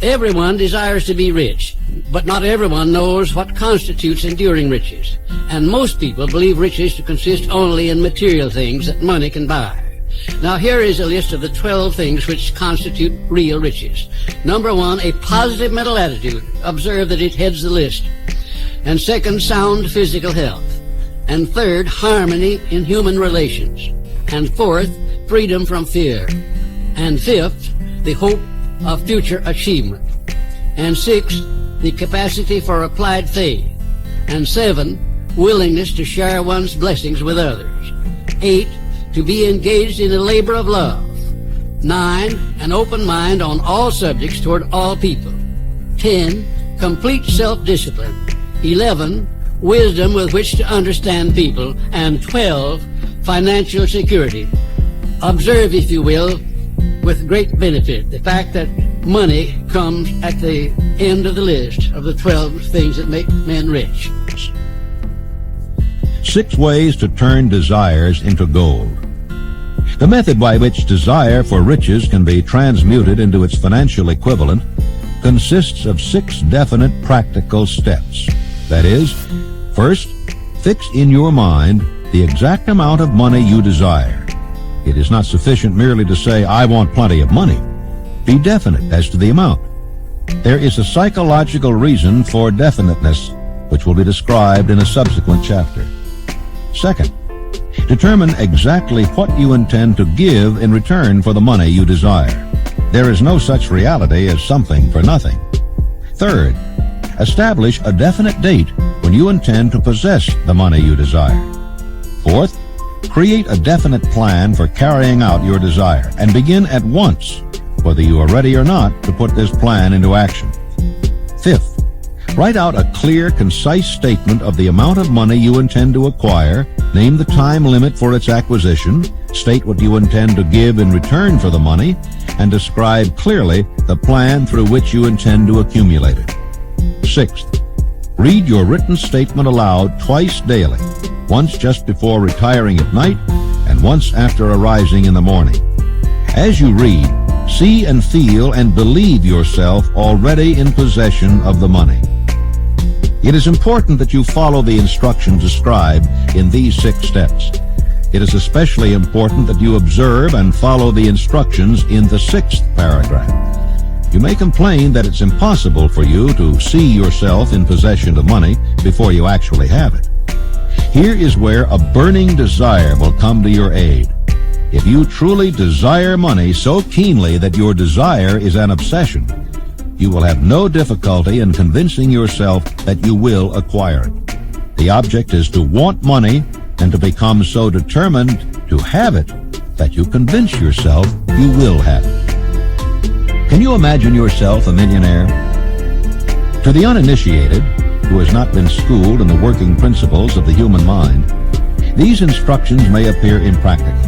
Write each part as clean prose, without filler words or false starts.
Everyone desires to be rich, but not everyone knows what constitutes enduring riches. And most people believe riches to consist only in material things that money can buy. Now here is a list of the 12 things which constitute real riches. Number 1, a positive mental attitude. Observe that it heads the list. And second, sound physical health. And third, harmony in human relations. And fourth, freedom from fear. And fifth, the hope of future achievement. And sixth, the capacity for applied faith. And 7, willingness to share one's blessings with others. 8, to be engaged in a labor of love. 9, an open mind on all subjects toward all people. 10, complete self-discipline. 11, wisdom with which to understand people. And 12, financial security. Observe, if you will, with great benefit, the fact that money comes at the end of the list of the 12 things that make men rich. 6 ways to turn desires into gold. The method by which desire for riches can be transmuted into its financial equivalent consists of 6 definite practical steps. That is, first, fix in your mind the exact amount of money you desire. It is not sufficient merely to say, I want plenty of money. Be definite as to the amount. There is a psychological reason for definiteness, which will be described in a subsequent chapter. Second, determine exactly what you intend to give in return for the money you desire. There is no such reality as something for nothing. Third, establish a definite date when you intend to possess the money you desire. Fourth, create a definite plan for carrying out your desire and begin at once, whether you are ready or not, to put this plan into action. Fifth, write out a clear, concise statement of the amount of money you intend to acquire, name the time limit for its acquisition, state what you intend to give in return for the money, and describe clearly the plan through which you intend to accumulate it. Sixth, read your written statement aloud twice daily, once just before retiring at night and once after arising in the morning. As you read, see and feel and believe yourself already in possession of the money. It is important that you follow the instructions described in these 6 steps. It is especially important that you observe and follow the instructions in the 6th paragraph. You may complain that it's impossible for you to see yourself in possession of money before you actually have it. Here is where a burning desire will come to your aid. If you truly desire money so keenly that your desire is an obsession, you will have no difficulty in convincing yourself that you will acquire it. The object is to want money and to become so determined to have it that you convince yourself you will have it. Can you imagine yourself a millionaire? To the uninitiated, who has not been schooled in the working principles of the human mind, these instructions may appear impractical.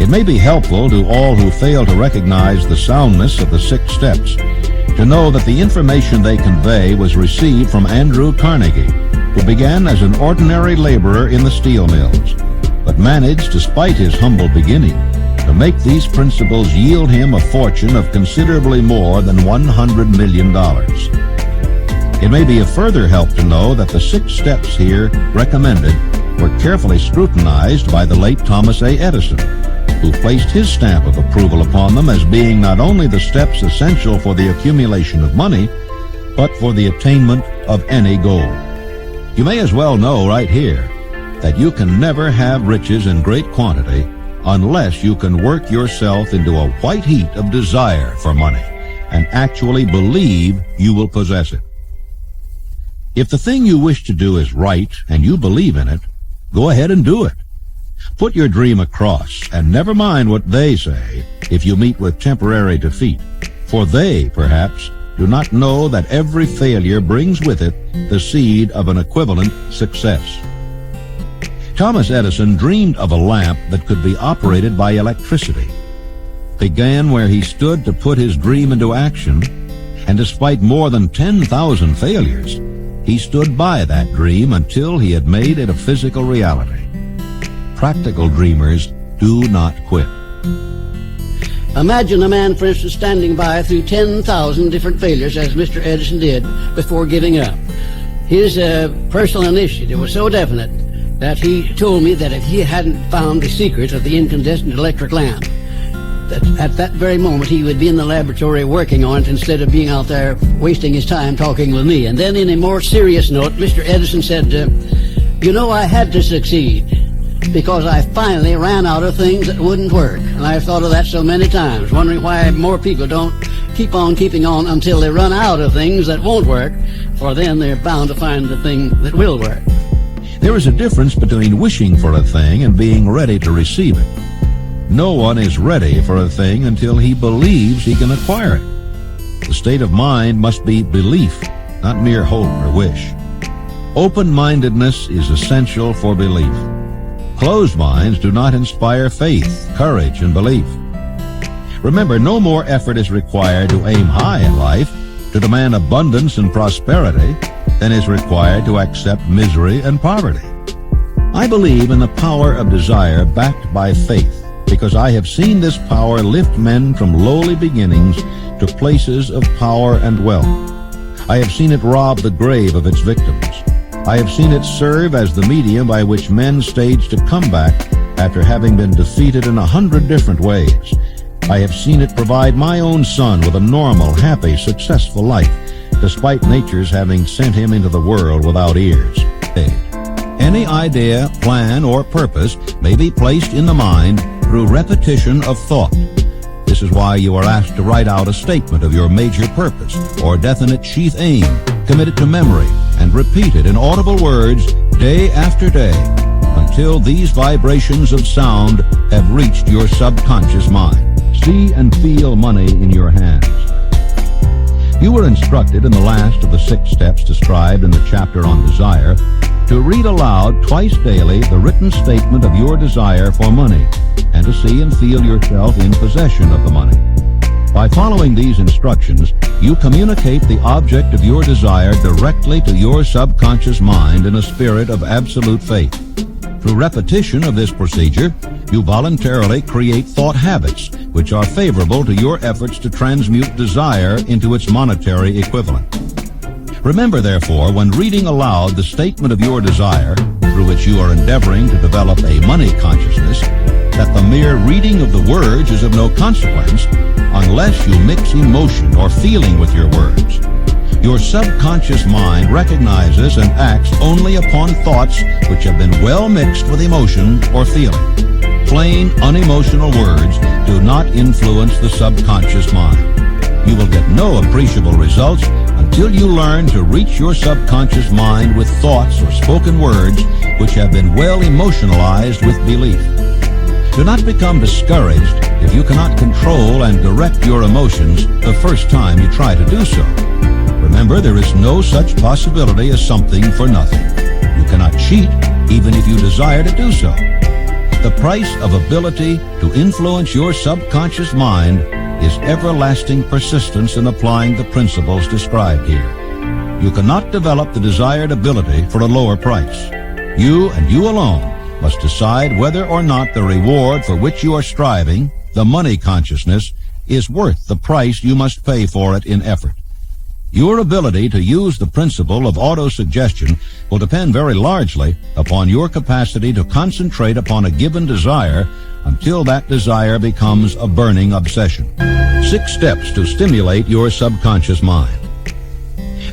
It may be helpful to all who fail to recognize the soundness of the 6 steps to know that the information they convey was received from Andrew Carnegie, who began as an ordinary laborer in the steel mills, but managed, despite his humble beginning, to make these principles yield him a fortune of considerably more than $100 million. It may be a further help to know that the 6 steps here recommended were carefully scrutinized by the late Thomas A. Edison, who placed his stamp of approval upon them as being not only the steps essential for the accumulation of money, but for the attainment of any goal. You may as well know right here that you can never have riches in great quantity unless you can work yourself into a white heat of desire for money and actually believe you will possess it. If the thing you wish to do is right and you believe in it, go ahead and do it. Put your dream across, and never mind what they say if you meet with temporary defeat, for they, perhaps, do not know that every failure brings with it the seed of an equivalent success. Thomas Edison dreamed of a lamp that could be operated by electricity, began where he stood to put his dream into action, and despite more than 10,000 failures, he stood by that dream until he had made it a physical reality. Practical dreamers do not quit. Imagine a man, for instance, standing by through 10,000 different failures, as Mr. Edison did, before giving up. His personal initiative was so definite that he told me that if he hadn't found the secret of the incandescent electric lamp, that at that very moment he would be in the laboratory working on it instead of being out there wasting his time talking with me. And then in a more serious note, Mr. Edison said, you know, I had to succeed because I finally ran out of things that wouldn't work. And I've thought of that so many times, wondering why more people don't keep on keeping on until they run out of things that won't work, for then they're bound to find the thing that will work. There is a difference between wishing for a thing and being ready to receive it. No one is ready for a thing until he believes he can acquire it. The state of mind must be belief, not mere hope or wish. Open-mindedness is essential for belief. Closed minds do not inspire faith, courage, and belief. Remember, no more effort is required to aim high in life, to demand abundance and prosperity, than is required to accept misery and poverty. I believe in the power of desire backed by faith, because I have seen this power lift men from lowly beginnings to places of power and wealth. I have seen it rob the grave of its victims. I have seen it serve as the medium by which men stage a comeback after having been defeated in 100 different ways. I have seen it provide my own son with a normal, happy, successful life, despite nature's having sent him into the world without ears. Any idea, plan, or purpose may be placed in the mind through repetition of thought. This is why you are asked to write out a statement of your major purpose or definite chief aim, commit it to memory, and repeat it in audible words day after day until these vibrations of sound have reached your subconscious mind. See and feel money in your hands. You were instructed in the last of the 6 steps described in the chapter on desire to read aloud twice daily the written statement of your desire for money and to see and feel yourself in possession of the money. By following these instructions, you communicate the object of your desire directly to your subconscious mind in a spirit of absolute faith. Through repetition of this procedure, you voluntarily create thought habits which are favorable to your efforts to transmute desire into its monetary equivalent. Remember, therefore, when reading aloud the statement of your desire, through which you are endeavoring to develop a money consciousness, that the mere reading of the words is of no consequence unless you mix emotion or feeling with your words. Your subconscious mind recognizes and acts only upon thoughts which have been well mixed with emotion or feeling. Plain, unemotional words do not influence the subconscious mind. You will get no appreciable results until you learn to reach your subconscious mind with thoughts or spoken words which have been well emotionalized with belief. Do not become discouraged if you cannot control and direct your emotions the first time you try to do so. Remember, there is no such possibility as something for nothing. You cannot cheat even if you desire to do so. The price of ability to influence your subconscious mind is everlasting persistence in applying the principles described here. You cannot develop the desired ability for a lower price. You and you alone must decide whether or not the reward for which you are striving, the money consciousness, is worth the price you must pay for it in effort. Your ability to use the principle of autosuggestion will depend very largely upon your capacity to concentrate upon a given desire until that desire becomes a burning obsession. 6 steps to stimulate your subconscious mind.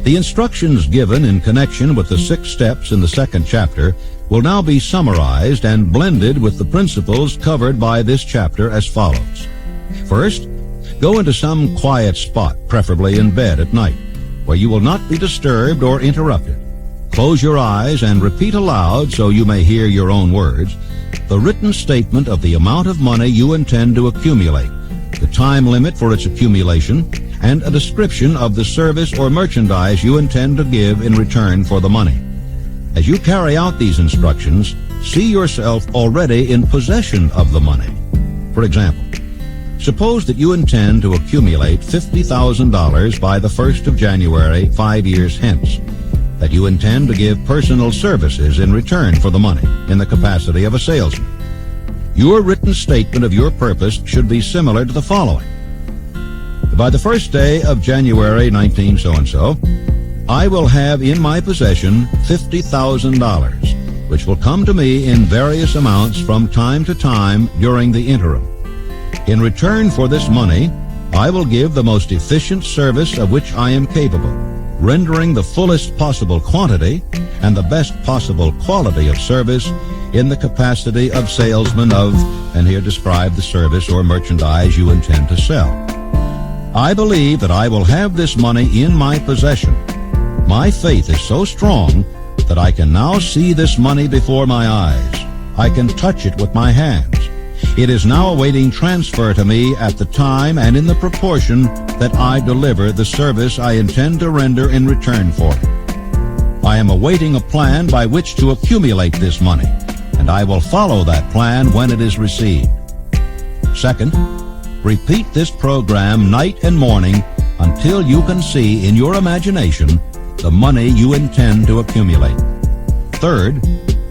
The instructions given in connection with the 6 steps in the 2nd chapter will now be summarized and blended with the principles covered by this chapter as follows. First, go into some quiet spot, preferably in bed at night, where you will not be disturbed or interrupted. Close your eyes and repeat aloud, so you may hear your own words, the written statement of the amount of money you intend to accumulate, the time limit for its accumulation, and a description of the service or merchandise you intend to give in return for the money. As you carry out these instructions, see yourself already in possession of the money. For example, suppose that you intend to accumulate $50,000 by the 1st of January 5 years hence, that you intend to give personal services in return for the money in the capacity of a salesman. Your written statement of your purpose should be similar to the following. By the first day of January 19 so-and-so, I will have in my possession $50,000, which will come to me in various amounts from time to time during the interim. In return for this money, I will give the most efficient service of which I am capable, rendering the fullest possible quantity and the best possible quality of service in the capacity of salesman of, and here describe the service or merchandise you intend to sell. I believe that I will have this money in my possession. My faith is so strong that I can now see this money before my eyes. I can touch it with my hands. It is now awaiting transfer to me at the time and in the proportion that I deliver the service I intend to render in return for it. I am awaiting a plan by which to accumulate this money, and I will follow that plan when it is received. Second, repeat this program night and morning until you can see in your imagination the money you intend to accumulate. Third,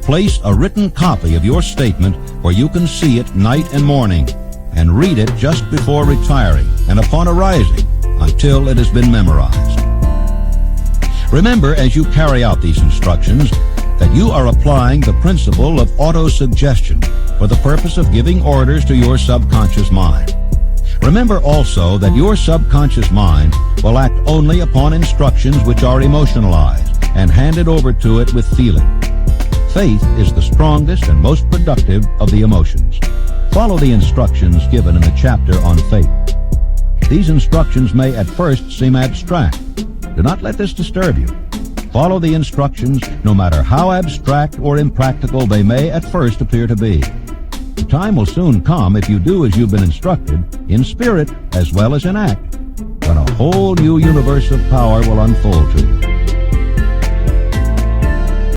place a written copy of your statement where you can see it night and morning, and read it just before retiring and upon arising until it has been memorized. Remember, as you carry out these instructions, that you are applying the principle of autosuggestion for the purpose of giving orders to your subconscious mind. Remember also that your subconscious mind will act only upon instructions which are emotionalized and handed over to it with feeling. Faith is the strongest and most productive of the emotions. Follow the instructions given in the chapter on faith. These instructions may at first seem abstract. Do not let this disturb you. Follow the instructions no matter how abstract or impractical they may at first appear to be. The time will soon come, if you do as you've been instructed, in spirit as well as in act, when a whole new universe of power will unfold to you.